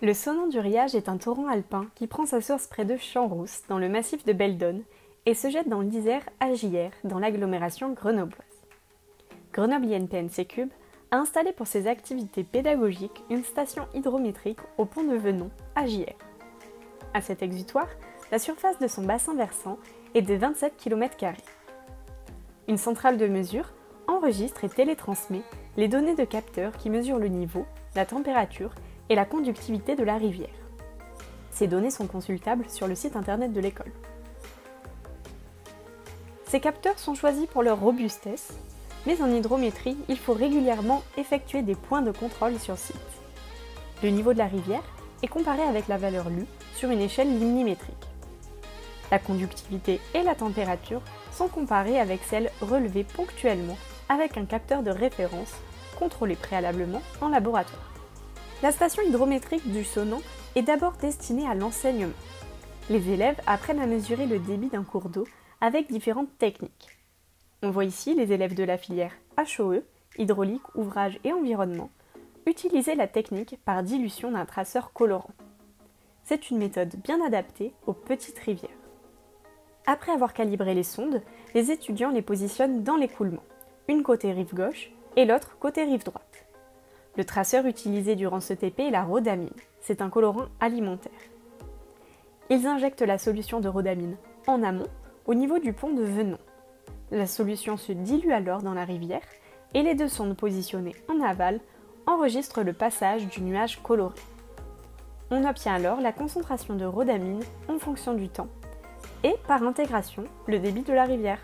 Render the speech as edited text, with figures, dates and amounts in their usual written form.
Le Sonon du Riage est un torrent alpin qui prend sa source près de Champs-Rousses, dans le massif de Beldonne, et se jette dans l'Isère à Gières, dans l'agglomération grenobloise. Grenoble INPN Cube a installé pour ses activités pédagogiques une station hydrométrique au pont de Venon, à Gières. À cet exutoire, la surface de son bassin versant est de 27 km². Une centrale de mesure enregistre et télétransmet les données de capteurs qui mesurent le niveau, la température et la conductivité de la rivière. Ces données sont consultables sur le site internet de l'école. Ces capteurs sont choisis pour leur robustesse, mais en hydrométrie, il faut régulièrement effectuer des points de contrôle sur site. Le niveau de la rivière est comparé avec la valeur lue sur une échelle limnimétrique. La conductivité et la température sont comparées avec celles relevées ponctuellement avec un capteur de référence contrôlé préalablement en laboratoire. La station hydrométrique du Sonon est d'abord destinée à l'enseignement. Les élèves apprennent à mesurer le débit d'un cours d'eau avec différentes techniques. On voit ici les élèves de la filière HOE, hydraulique, ouvrage et environnement, utiliser la technique par dilution d'un traceur colorant. C'est une méthode bien adaptée aux petites rivières. Après avoir calibré les sondes, les étudiants les positionnent dans l'écoulement, une côté rive gauche et l'autre côté rive droite. Le traceur utilisé durant ce TP est la rhodamine, c'est un colorant alimentaire. Ils injectent la solution de rhodamine en amont, au niveau du pont de Venon. La solution se dilue alors dans la rivière et les deux sondes positionnées en aval enregistrent le passage du nuage coloré. On obtient alors la concentration de rhodamine en fonction du temps et, par intégration, le débit de la rivière.